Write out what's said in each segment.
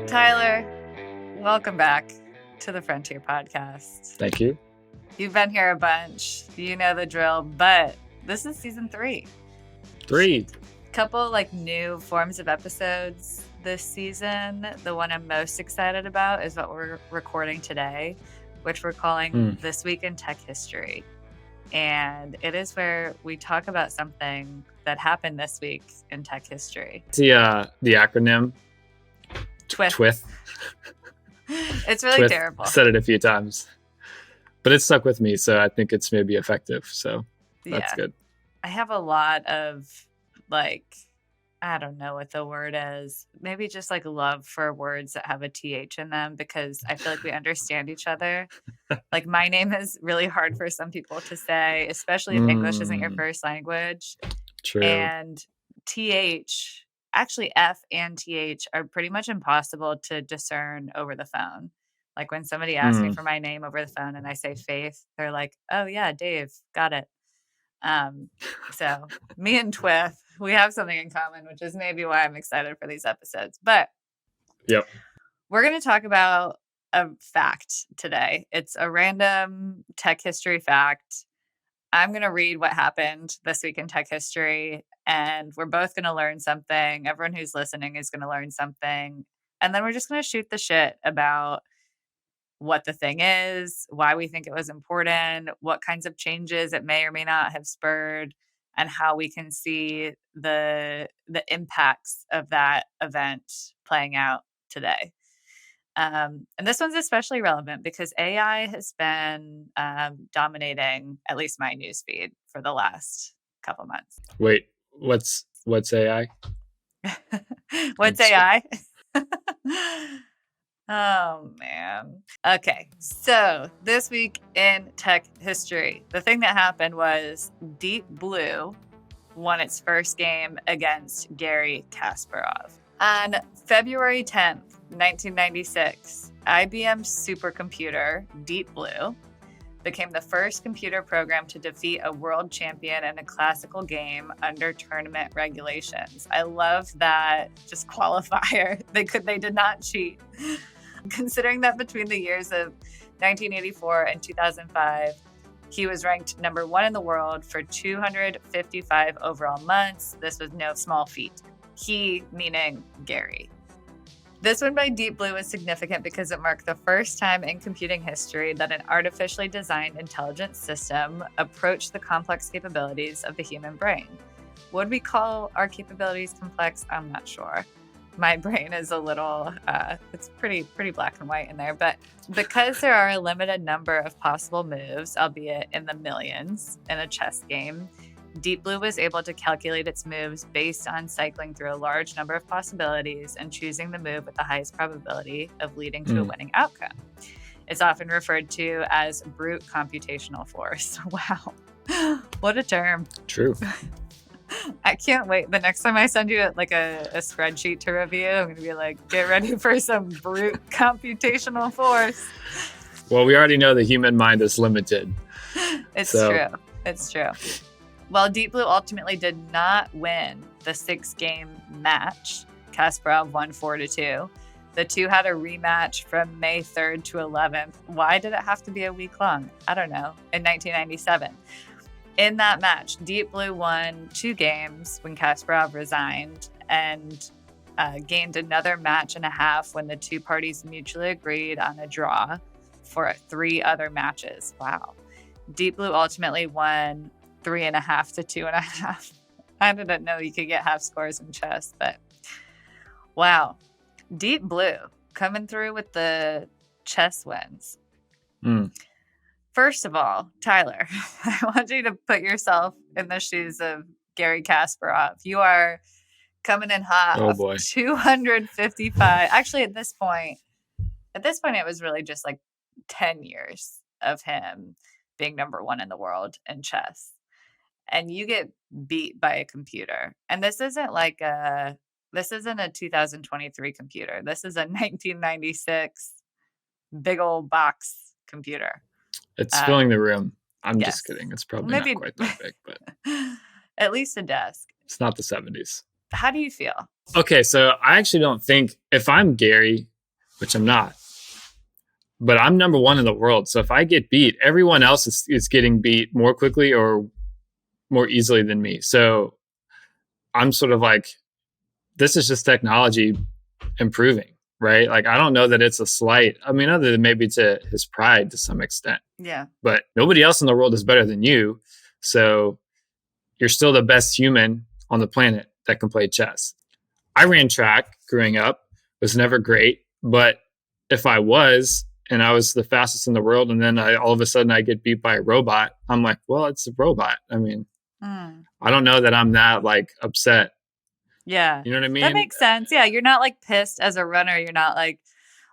Tyler, welcome back to the Frontier Podcast. Thank you. You've been here a bunch. You know the drill, but this is season 3. Couple new forms of episodes this season. The one I'm most excited about is what we're recording today, which we're calling This Week in Tech History. And it is where we talk about something that happened this week in tech history. The acronym TWIT. It's really TWIT. terrible. I said it a few times, but it stuck with me, so I think it's maybe effective. So that's good. I have a lot of I don't know what the word is. Maybe just love for words that have a TH in them, because I feel like we understand each other. My name is really hard for some people to say, especially if English isn't your first language. True. And TH, actually F and TH are pretty much impossible to discern over the phone. When somebody asks me for my name over the phone and I say Faith, they're like, oh yeah, Dave, got it. So me and TWIT, we have something in common, which is maybe why I'm excited for these episodes. But yep, we're going to talk about a fact today. It's a random tech history fact. I'm going to read what happened this week in tech history, and we're both going to learn something. Everyone who's listening is going to learn something. And then we're just going to shoot the shit about what the thing is, why we think it was important, what kinds of changes it may or may not have spurred, and how we can see the impacts of that event playing out today. And this one's especially relevant because AI has been dominating at least my newsfeed for the last couple months. Wait, what's AI? What's AI? Oh, man. Okay, so this week in tech history, the thing that happened was Deep Blue won its first game against Garry Kasparov. On February 10th, 1996, IBM's supercomputer, Deep Blue, became the first computer program to defeat a world champion in a classical game under tournament regulations. I love that just qualifier. They did not cheat. Considering that between the years of 1984 and 2005, he was ranked number 1 in the world for 255 overall months. This was no small feat. He, meaning Garry. This one by Deep Blue is significant because it marked the first time in computing history that an artificially designed intelligence system approached the complex capabilities of the human brain. Would we call our capabilities complex? I'm not sure. My brain is a little, it's pretty black and white in there. But because there are a limited number of possible moves, albeit in the millions, in a chess game, Deep Blue was able to calculate its moves based on cycling through a large number of possibilities and choosing the move with the highest probability of leading to a winning outcome. It's often referred to as brute computational force. Wow. What a term. True. I can't wait. The next time I send you a spreadsheet to review, I'm going to be like, get ready for some brute computational force. Well, we already know the human mind is limited. It's true. While Deep Blue ultimately did not win the 6-game match, Kasparov won 4-2. The two had a rematch from May 3rd to 11th. Why did it have to be a week long? I don't know. In 1997. In that match, Deep Blue won 2 games when Kasparov resigned and gained another match and a half when the two parties mutually agreed on a draw for 3 other matches. Wow. Deep Blue ultimately won 3.5 to 2.5. I didn't know you could get half scores in chess, but wow. Deep Blue coming through with the chess wins. First of all, Tyler, I want you to put yourself in the shoes of Garry Kasparov. You are coming in hot. Oh boy. 255. Actually, at this point, it was really just 10 years of him being number 1 in the world in chess. And you get beat by a computer. And this isn't a 2023 computer. This is a 1996 big old box computer. It's filling the room. I'm yes. just kidding. It's probably not quite that big, but at least a desk. It's not the 70s. How do you feel? Okay, so I actually don't think, if I'm Garry, which I'm not, but I'm number one in the world. So if I get beat, everyone else is getting beat more quickly or more easily than me. So I'm sort of like, this is just technology improving, right? Like, I don't know that it's a slight. I mean, other than maybe to his pride to some extent. Yeah. But nobody else in the world is better than you. So you're still the best human on the planet that can play chess. I ran track growing up, was never great. But if I was, and I was the fastest in the world, and then all of a sudden I get beat by a robot, I'm like, well, it's a robot. I mean, I don't know that I'm that like upset. Yeah. You know what I mean? That makes sense. Yeah. You're not like pissed as a runner. You're not like,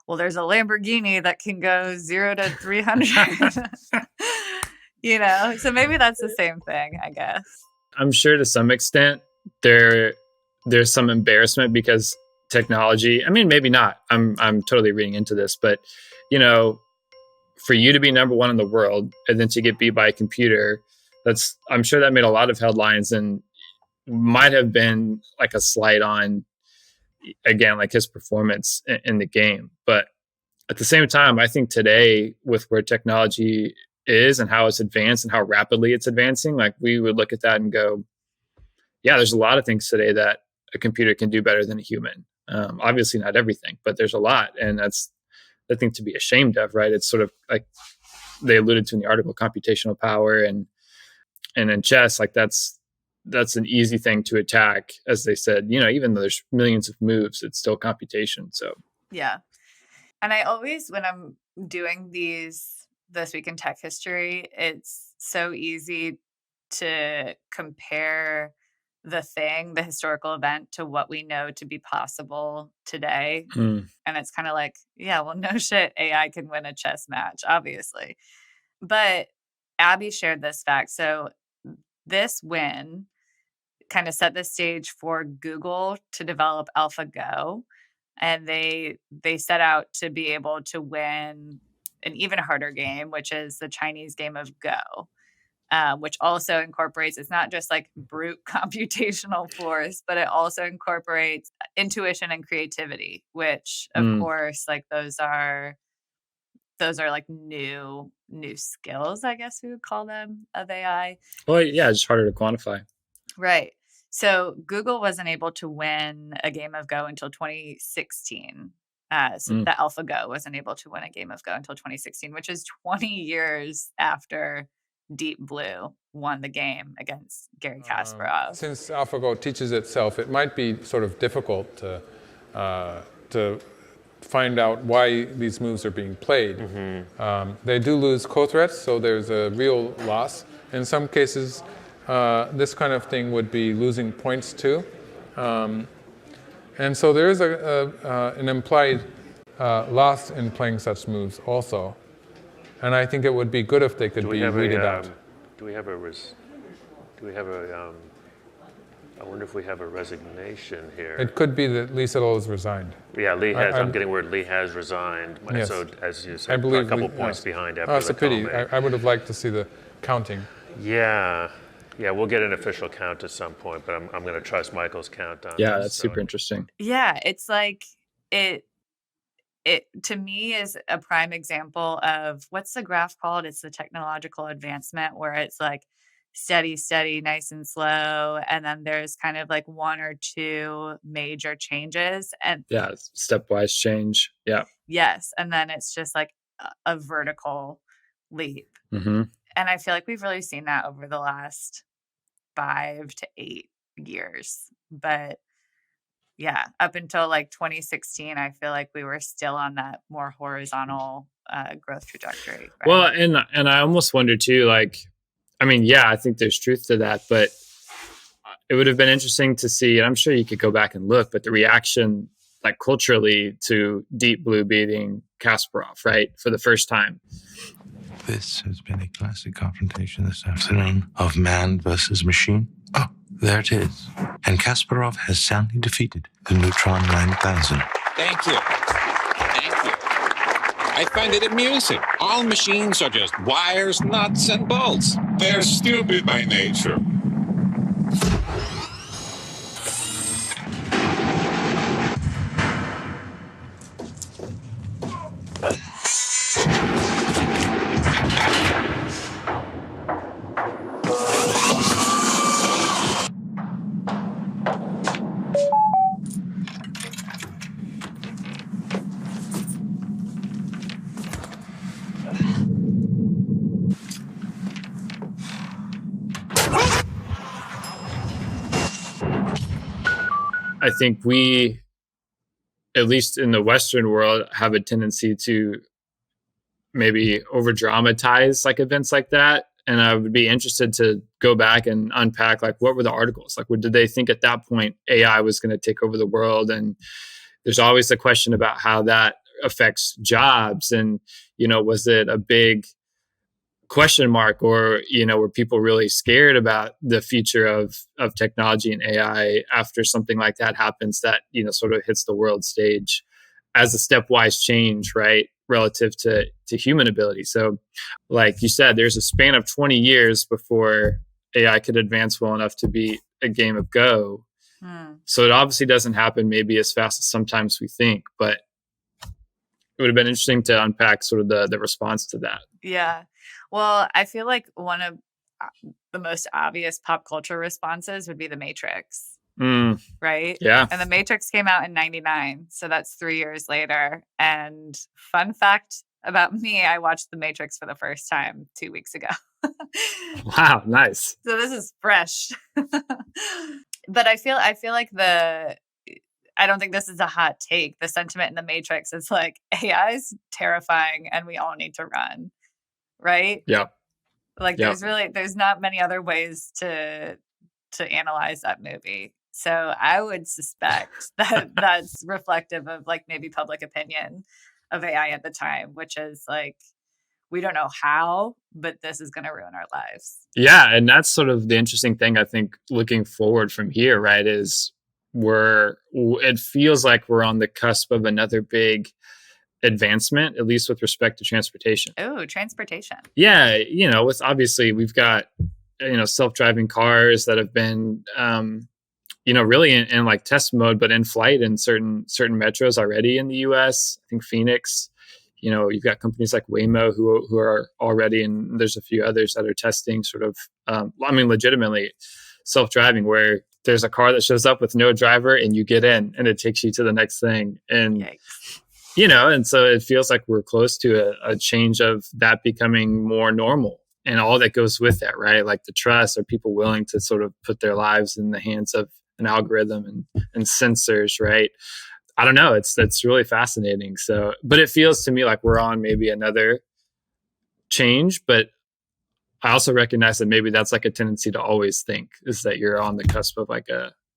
well, there's a Lamborghini that can go 0 to 300. You know? So maybe that's the same thing, I guess. I'm sure to some extent there's some embarrassment because technology, I mean, maybe not. I'm totally reading into this, but you know, for you to be number one in the world and then to get beat by a computer, I'm sure that made a lot of headlines and might have been like a slight on, again, like his performance in the game. But at the same time, I think today with where technology is and how it's advanced and how rapidly it's advancing, like we would look at that and go, yeah, there's a lot of things today that a computer can do better than a human. Obviously not everything, but there's a lot. And that's the thing to be ashamed of, right? It's sort of like they alluded to in the article, computational power, and in chess, like that's an easy thing to attack. As they said, you know, even though there's millions of moves, it's still computation. So yeah. And I always, when I'm doing this week in tech history, it's so easy to compare the historical event to what we know to be possible today. And it's kind of like, yeah, well, no shit, AI can win a chess match, obviously. But Abby shared this fact. So this win kind of set the stage for Google to develop AlphaGo. And they set out to be able to win an even harder game, which is the Chinese game of Go. Which also incorporates, it's not just like brute computational force, but it also incorporates intuition and creativity, which of course, like those are like new skills, I guess we would call them, of AI. Well, yeah, it's harder to quantify. Right. So Google wasn't able to win a game of Go until 2016. So the AlphaGo wasn't able to win a game of Go until 2016, which is 20 years after Deep Blue won the game against Garry Kasparov. Since AlphaGo teaches itself, it might be sort of difficult to find out why these moves are being played. They do lose co-threats, so there's a real loss. In some cases, this kind of thing would be losing points too. And so there is an implied loss in playing such moves also. And I think it would be good if they could be weeded out. Do we have a I wonder if we have a resignation here. It could be that Lee Sedol has resigned. Yeah, Lee has. I'm getting word Lee has resigned. Yes. So as you said, I believe a couple Lee, points yes. behind after it's the a pity. comment. I would have liked to see the counting. Yeah, we'll get an official count at some point, but I'm going to trust Michael's count on. Yeah, that's super interesting. Yeah, it's like it to me is a prime example of, what's the graph called? It's the technological advancement, where it's like steady, nice and slow, and then there's kind of like one or two major changes, and yeah, stepwise change. Yeah. Yes, and then it's just like a vertical leap. And I feel like we've really seen that over the last 5 to 8 years. But yeah, up until like 2016, I feel like we were still on that more horizontal growth trajectory. Right? Well, and I almost wonder too, like, I mean, yeah, I think there's truth to that, but it would have been interesting to see, and I'm sure you could go back and look, but the reaction, like culturally, to Deep Blue beating Kasparov, right, for the first time. This has been a classic confrontation this afternoon of man versus machine. Oh, there it is. And Kasparov has soundly defeated the Neutron 9000. Thank you. I find it amusing. All machines are just wires, nuts, and bolts. They're stupid by nature. I think we, at least in the Western world, have a tendency to maybe over dramatize like events like that. And I would be interested to go back and unpack like what were the articles? Like, what did they think at that point AI was going to take over the world? And there's always a question about how that affects jobs. And, was it a big question mark, or, were people really scared about the future of technology and AI after something like that happens that, sort of hits the world stage as a stepwise change, right? Relative to human ability. So like you said, there's a span of 20 years before AI could advance well enough to be a game of Go. So it obviously doesn't happen maybe as fast as sometimes we think, but it would have been interesting to unpack sort of the response to that. Yeah. Well, I feel like one of the most obvious pop culture responses would be The Matrix. Right? Yeah. And The Matrix came out in 99. So that's 3 years later. And fun fact about me, I watched The Matrix for the first time 2 weeks ago. Wow, nice. So this is fresh. But I feel like I don't think this is a hot take. The sentiment in The Matrix is like AI is terrifying and we all need to run. Right? Yeah. Like there's not many other ways to analyze that movie. So I would suspect that that's reflective of like maybe public opinion of AI at the time, which is like, we don't know how, but this is going to ruin our lives. Yeah. And that's sort of the interesting thing, I think, looking forward from here, right, is it feels like we're on the cusp of another big advancement, at least with respect to transportation. Oh, transportation. Yeah. With obviously we've got, self-driving cars that have been, really in like test mode, but in flight in certain metros already in the US. I think Phoenix, you've got companies like Waymo who are already, and there's a few others that are testing sort of, legitimately self-driving, where there's a car that shows up with no driver and you get in and it takes you to the next thing. And, Yikes. and so it feels like we're close to a change of that becoming more normal. And all that goes with that, right? Like the trust, are people willing to sort of put their lives in the hands of an algorithm and sensors, right? I don't know. That's really fascinating. So, but it feels to me like we're on maybe another change, but I also recognize that maybe that's like a tendency to always think, is that you're on the cusp of like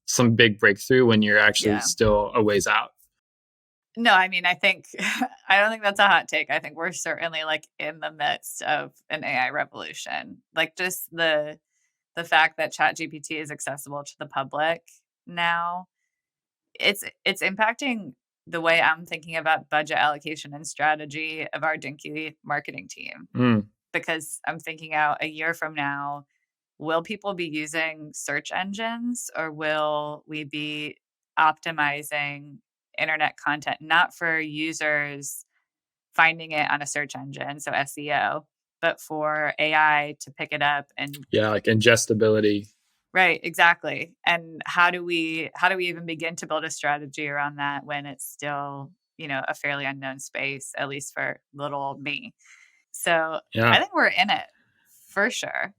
some big breakthrough when you're actually still a ways out. No, I mean, I don't think that's a hot take. I think we're certainly like in the midst of an AI revolution. Like just the fact that ChatGPT is accessible to the public now, it's impacting the way I'm thinking about budget allocation and strategy of our dinky marketing team. Because I'm thinking out a year from now, will people be using search engines, or will we be optimizing internet content, not for users finding it on a search engine, so SEO, but for AI to pick it up and like ingestibility. Right, exactly. And how do we even begin to build a strategy around that when it's still, a fairly unknown space, at least for little old me. So I think we're in it for sure.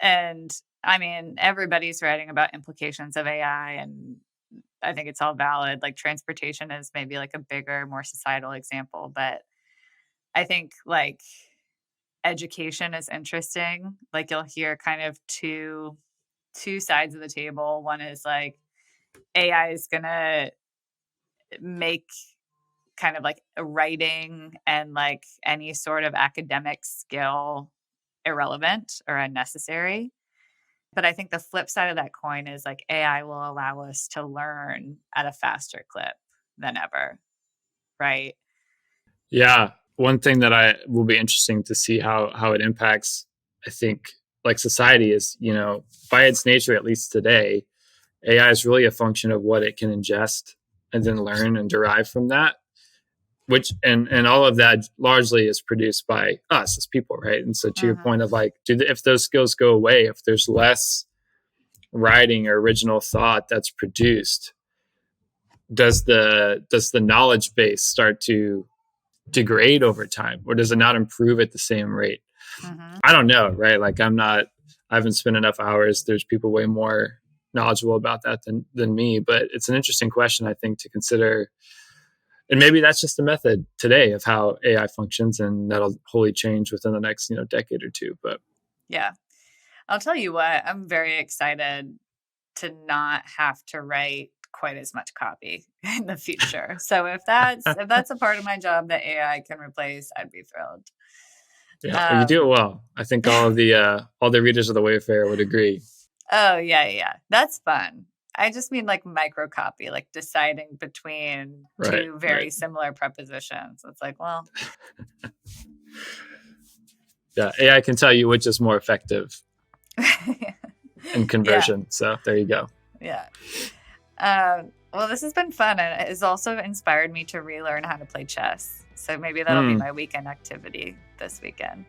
And I mean, everybody's writing about implications of AI, and I think it's all valid. Like transportation is maybe like a bigger, more societal example, but I think like education is interesting. Like you'll hear kind of two sides of the table. One is like AI is going to make kind of like writing and like any sort of academic skill irrelevant or unnecessary. But I think the flip side of that coin is like AI will allow us to learn at a faster clip than ever. Right. Yeah. One thing that will be interesting to see how it impacts, I think, like society is, by its nature, at least today, AI is really a function of what it can ingest and then learn and derive from that, which, and all of that largely is produced by us as people, right? And so to your point of like, if those skills go away, if there's less writing or original thought that's produced, does the knowledge base start to degrade over time, or does it not improve at the same rate? I don't know, right? Like I haven't spent enough hours. There's people way more knowledgeable about that than me, but it's an interesting question, I think, to consider. And maybe that's just the method today of how AI functions, and that'll wholly change within the next, decade or two. But yeah, I'll tell you what, I'm very excited to not have to write quite as much copy in the future. So if that's a part of my job that AI can replace, I'd be thrilled. yeah, well, you do it well. I think all the readers of the Wayfarer would agree. Oh yeah, that's fun. I just mean like micro copy, like deciding between two very similar prepositions. It's like, well, yeah, AI can tell you which is more effective in conversion. Yeah. So there you go. Yeah. Well, this has been fun, and it has also inspired me to relearn how to play chess. So maybe that'll be my weekend activity this weekend.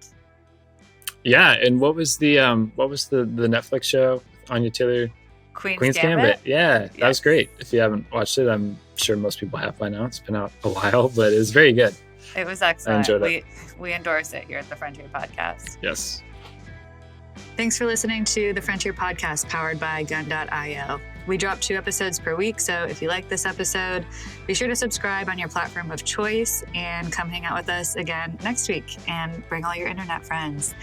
Yeah, and what was the Netflix show, Anya Taylor? Queen's Gambit. Yeah, that was great. If you haven't watched it, I'm sure most people have by now. It's been out a while, but it was very good. It was excellent. I enjoyed it. We endorse it here at the Frontier Podcast. Yes. Thanks for listening to the Frontier Podcast, powered by Gun.io. We drop 2 episodes per week, so if you like this episode, be sure to subscribe on your platform of choice and come hang out with us again next week and bring all your internet friends.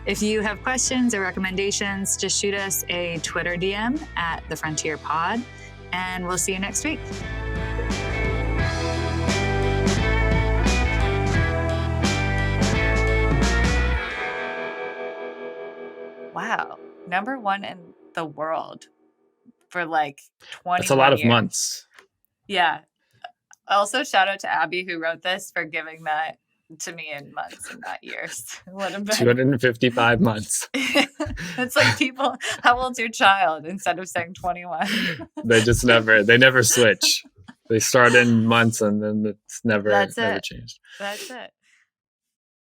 If you have questions or recommendations, just shoot us a Twitter DM at the Frontier Pod, and we'll see you next week. Wow. Number 1 in the world for like 20 That's a lot years. of months. Yeah. Also, shout out to Abby who wrote this for giving that to me in months and not years. What about 255 months. It's like people, how old's your child instead of saying 21? They never switch. They start in months and then it's never changed. That's it.